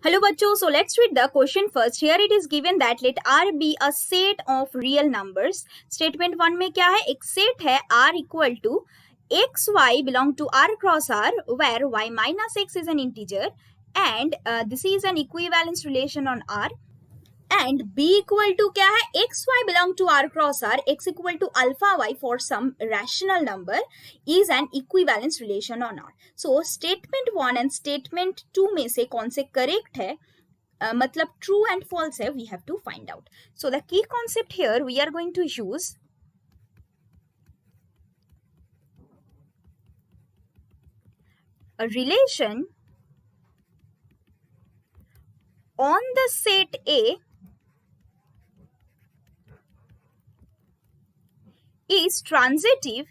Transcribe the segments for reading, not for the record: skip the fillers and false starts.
Hello bachcho, so let's read the question first. Here it is given that let R be a set of real numbers. Statement 1 में क्या है? एक set है R equal to x y belong to R cross R where y minus x is an integer and this is an equivalence relation on R. And b equal to क्या है? x y belong to R cross R, x equal to alpha y for some rational number is an equivalence relation on R. So statement 1 and statement 2 में से कौन से correct है? मतलब true and false है, we have to find out. So the key concept here we are going to use a relation on the set A is transitive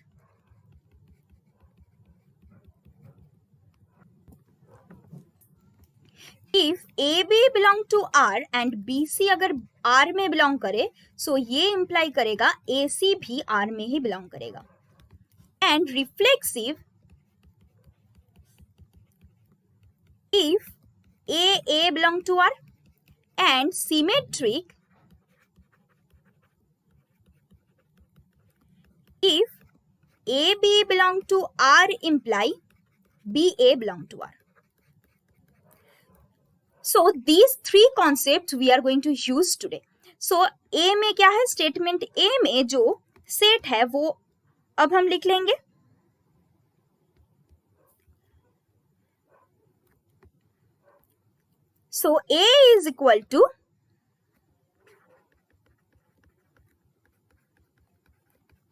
if AB belong to R and BC अगर R में belong करे so ये imply करेगा AC भी R में ही belong करेगा and reflexive if AA belong to R and symmetric if AB belong to R imply BA belong to R. So these three concepts we are going to use today. So A में क्या है? Statement A में जो set है वो अब हम लिख लेंगे. So A is equal to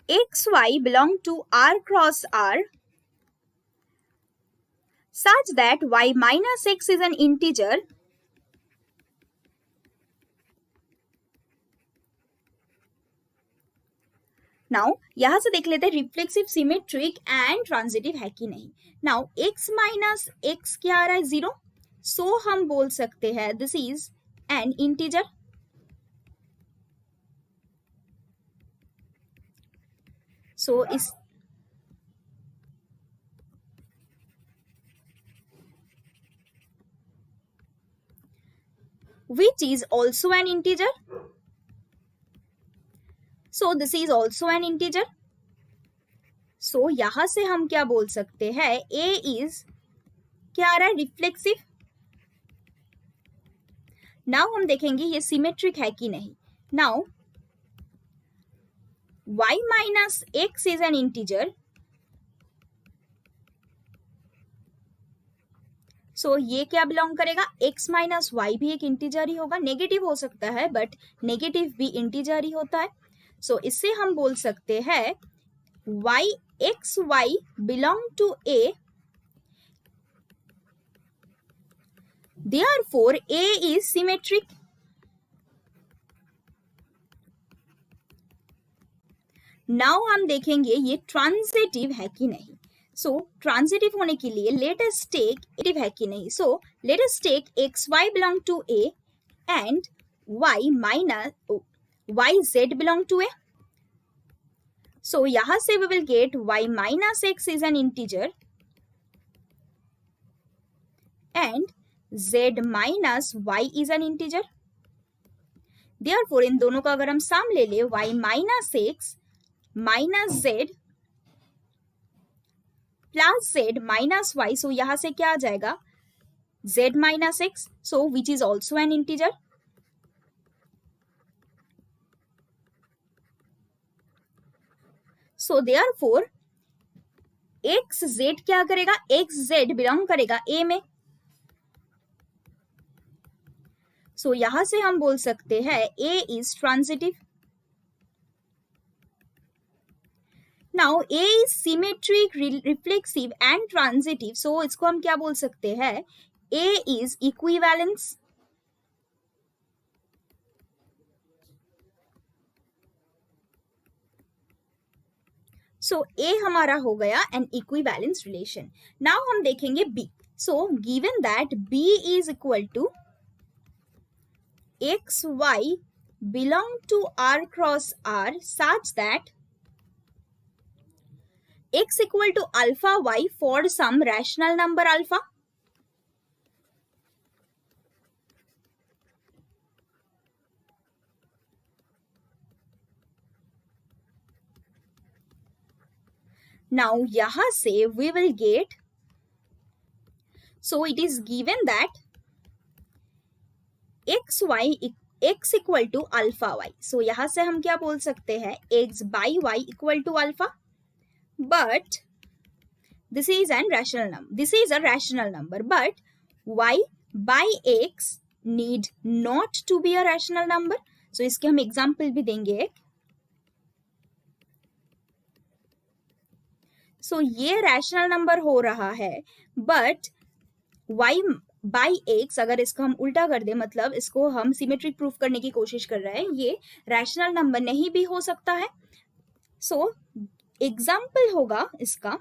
xy belong to R cross R such that y minus x is an integer now यहां से देख लेते हैं रिफ्लेक्सिव सिमेट्रिक एंड ट्रांजिटिव है कि नहीं. नाउ x माइनस एक्स क्या आ रहा है? 0. सो हम बोल सकते हैं दिस इज एन इंटीजर. सो इस which is also an integer. So this is also an integer. So यहां से हम क्या बोल सकते हैं? A is क्या आ रहा है? रिफ्लेक्सिव. नाउ हम देखेंगे ये सिमेट्रिक है कि नहीं. Now y minus x is an integer. So ये क्या बिलोंग करेगा? x माइनस वाई भी एक इंटीजर ही होगा. नेगेटिव हो सकता है बट नेगेटिव भी इंटीजर ही होता है. सो इससे हम बोल सकते हैं y x y belong to a, therefore a is symmetric. Now हम देखेंगे ये ट्रांजिटिव है कि नहीं. सो ट्रांजिटिव होने के लिए लेट अस टेक है कि नहीं. So let us take x y belong to a and y minus y z belong to a. So यहाँ से we will get y minus x is an integer and z minus y is an integer. Therefore इन दोनों का अगर हम सम ले ले y minus x minus z plus z minus y, so यहाँ से क्या आ जाएगा? z minus x, so which is also an integer. So therefore x z क्या करेगा? x z बिलोंग करेगा a में. सो यहां से हम बोल सकते हैं a is transitive. Now a is symmetric, reflexive and transitive. So इसको हम क्या बोल सकते हैं? a is equivalence. So a हमारा हो गया एन इक्विवेलेंस रिलेशन. नाउ हम देखेंगे b. So given that b is equal to x y belong to R cross R such that x equal to alpha y for some rational number alpha. Now यहां से we will get, so it is given that x equal to alpha y. So यहां से हम क्या बोल सकते हैं, x by y equal to alpha. But this is a rational number, but y by x need not to be a rational number. So इसके हम example भी देंगे एक. So ये रैशनल नंबर हो रहा है, बट y बाई x अगर इसको हम उल्टा कर दे, मतलब इसको हम सिमेट्रिक प्रूफ करने की कोशिश कर रहे हैं, ये रैशनल नंबर नहीं भी हो सकता है. सो एग्जाम्पल होगा इसका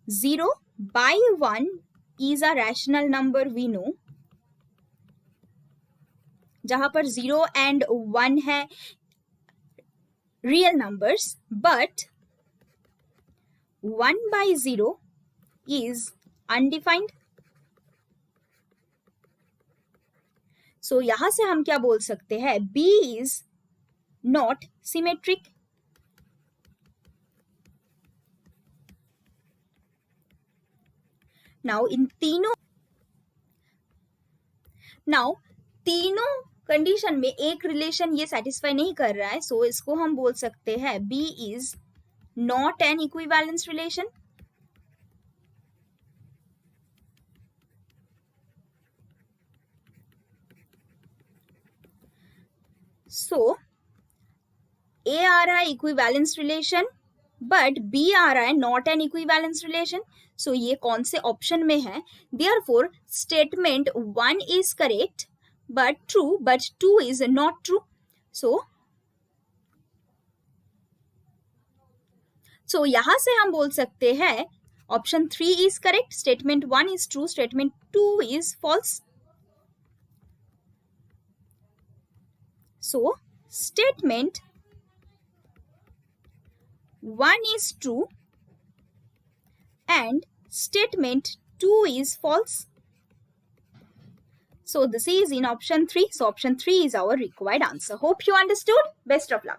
0 by 1 is a rational number we know, जहां पर 0 and 1 है real numbers, but 1 by 0 is undefined. So यहां से हम क्या बोल सकते हैं, B is not symmetric. Now तीनों कंडीशन में एक रिलेशन ये सेटिस्फाई नहीं कर रहा है, सो इसको हम बोल सकते हैं B is not an equivalence relation. So A आ रहा है इक्विवेलेंस रिलेशन, बट B आ रहा है नॉट एन इक्विवेलेंस रिलेशन. सो ये कौन से ऑप्शन में है, therefore statement 1 is correct but true, but 2 is not true. So यहां से हम बोल सकते हैं option 3 is correct, statement 1 is true, statement 2 is false. So statement 1 is true and statement 2 is false. So this is in option 3. So option 3 is our required answer. Hope you understood. Best of luck.